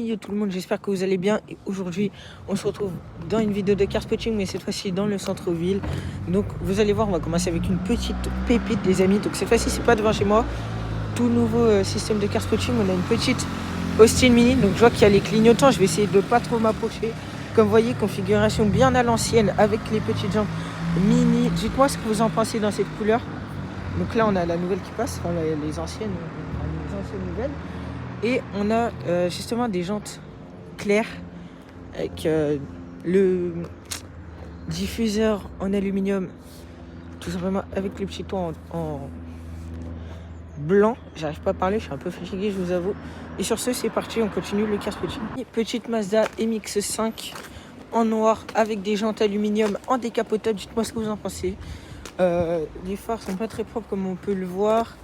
Yo tout le monde, j'espère que vous allez bien. Et aujourd'hui, on se retrouve dans une vidéo de car spotting, mais cette fois-ci dans le centre-ville. Donc vous allez voir, on va commencer avec une petite pépite, les amis. Donc cette fois-ci, c'est pas devant chez moi. Tout nouveau système de car spotting. On a une petite Austin Mini. Donc je vois qu'il y a les clignotants. Je vais essayer de pas trop m'approcher. Comme vous voyez, configuration bien à l'ancienne avec les petites jantes mini. Dites-moi ce que vous en pensez dans cette couleur. Donc là, on a la nouvelle qui passe, enfin, les anciennes nouvelles. Et on a justement des jantes claires avec le diffuseur en aluminium, tout simplement avec le petit toit en blanc. J'arrive pas à parler, je suis un peu fatigué, je vous avoue. Et sur ce, c'est parti, on continue le car spotting. Petite Mazda MX-5 en noir avec des jantes aluminium en décapotable. Dites-moi ce que vous en pensez. Les phares sont pas très propres comme on peut le voir.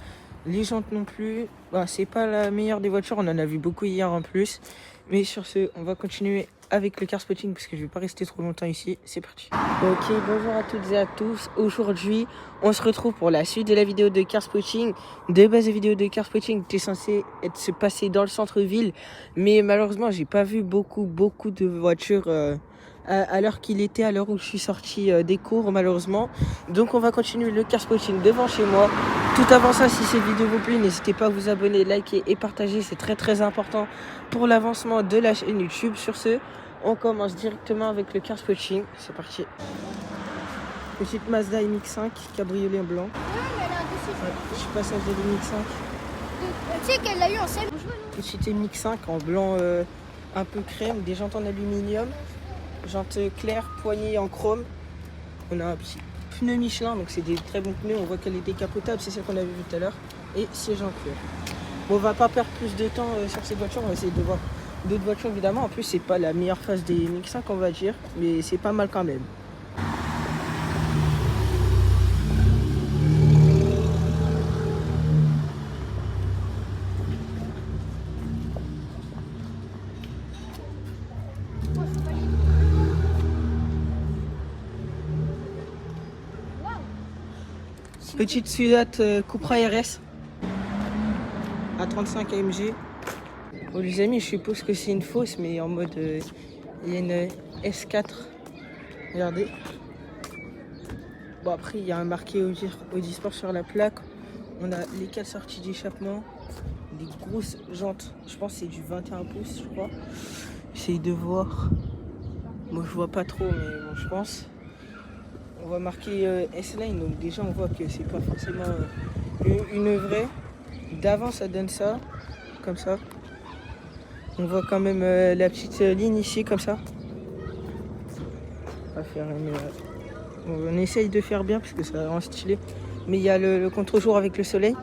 Les jantes non plus. Bah, c'est pas la meilleure des voitures. On en a vu beaucoup hier en plus. Mais sur ce, on va continuer avec le car spotting parce que je vais pas rester trop longtemps ici. C'est parti. Ok, bonjour à toutes et à tous. Aujourd'hui, on se retrouve pour la suite de la vidéo de car spotting. De base, la vidéo de car spotting était censée se passer dans le centre-ville. Mais malheureusement, j'ai pas vu beaucoup de voitures à l'heure qu'il était, à l'heure où je suis sorti des cours malheureusement. Donc on va continuer le car spotting devant chez moi. Tout avant ça, si cette vidéo vous plaît, n'hésitez pas à vous abonner, liker et partager, c'est très important pour l'avancement de la chaîne YouTube. Sur ce, on commence directement avec le car spotting. C'est parti. Petite Mazda MX-5 cabriolet en blanc. Ouais, mais elle a un Je suis passage de l'MX-5. Tu sais qu'elle l'a eu en scène. Petite MX-5 en blanc un peu crème, des jantes en aluminium, jantes claires, poignées en chrome. On a un petit pneu Michelin, donc c'est des très bons pneus. On voit qu'elle est décapotable, c'est celle qu'on avait vu tout à l'heure. Et siège en cuir. Bon, on va pas perdre plus de temps sur cette voiture, on va essayer de voir d'autres voitures évidemment. En plus, c'est pas la meilleure phase des MX-5 on va dire, mais c'est pas mal quand même. Petite Seat Cupra RS à 35 AMG. Bon les amis, je suppose que c'est une fausse, mais en mode il y a une S4. Regardez. Bon après il y a un marqué Audi Sport sur la plaque. On a les 4 sorties d'échappement, des grosses jantes. Je pense que c'est du 21 pouces, je crois. J'essaye de voir. Moi je vois pas trop, mais bon, je pense. On va marquer S-Line, donc déjà on voit que c'est pas forcément une vraie. D'avant ça donne ça, comme ça. On voit quand même la petite ligne ici, comme ça. On va faire on essaye de faire bien parce que ça rend stylé. Mais il y a le contre-jour avec le soleil.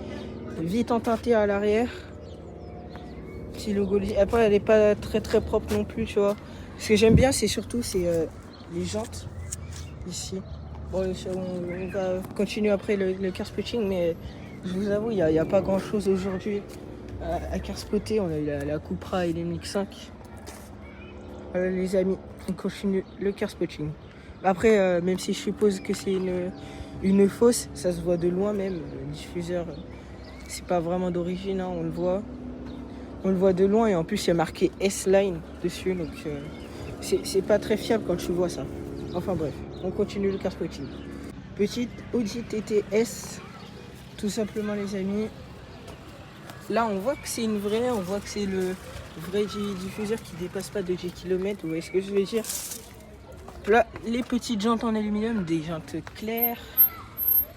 Vite en teinté à l'arrière. Petit logo. Après elle est pas très propre non plus, tu vois. Ce que j'aime bien c'est surtout les jantes ici. Bon, on va continuer après le car spotting, mais je vous avoue, il n'y a pas grand chose aujourd'hui à car spotter. On a eu la Cupra et les MX-5. Voilà les amis, on continue le car spotting. Après, même si je suppose que c'est une fausse, ça se voit de loin même. Le diffuseur, c'est pas vraiment d'origine, hein, on le voit. On le voit de loin et en plus il y a marqué S-Line dessus, donc c'est pas très fiable quand tu vois ça. Enfin bref, on continue le car spotting. Petite Audi TTS, tout simplement les amis. Là on voit que c'est une vraie, on voit que c'est le vrai diffuseur qui dépasse pas de 10 km, vous voyez ce que je veux dire. Là les petites jantes en aluminium, des jantes claires.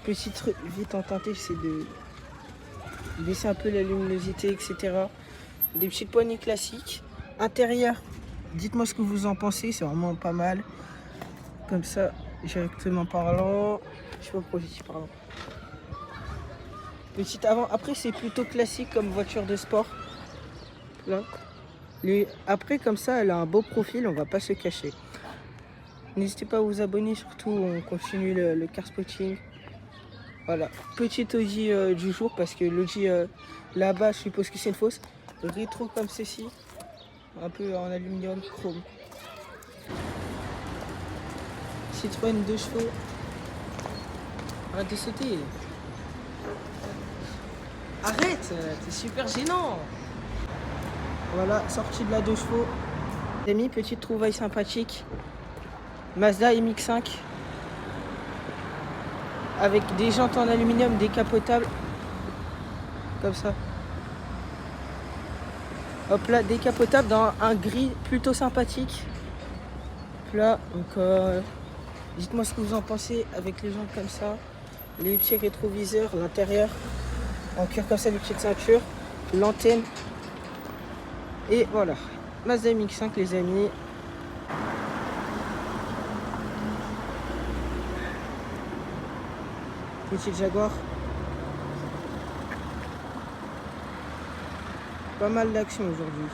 Petite vite en teinté, j'essaie de baisser un peu la luminosité, etc. Des petites poignées classiques. Intérieur, dites-moi ce que vous en pensez, c'est vraiment pas mal. Comme ça, directement parlant. Je sais pas pourquoi j'ai dit parlant. Petit avant. Après, c'est plutôt classique comme voiture de sport. Là. Après, comme ça, elle a un beau profil, on va pas se cacher. N'hésitez pas à vous abonner, surtout, on continue le car spotting. Voilà. Petite Audi du jour, parce que l'Audi là-bas, je suppose que c'est une fausse. Rétro comme ceci. Un peu en aluminium chrome. Citroën 2 chevaux. Arrête de sauter. Arrête, t'es super gênant. Voilà, sortie de la 2 chevaux. Les amis, petite trouvaille sympathique. Mazda MX-5. Avec des jantes en aluminium décapotables. Comme ça. Hop là, décapotable dans un gris plutôt sympathique. Là, donc dites-moi ce que vous en pensez avec les jantes comme ça. Les petits rétroviseurs, l'intérieur en cuir comme ça, les petites ceintures, l'antenne. Et voilà, Mazda MX-5 les amis. Petite Jaguar. Pas mal d'action aujourd'hui.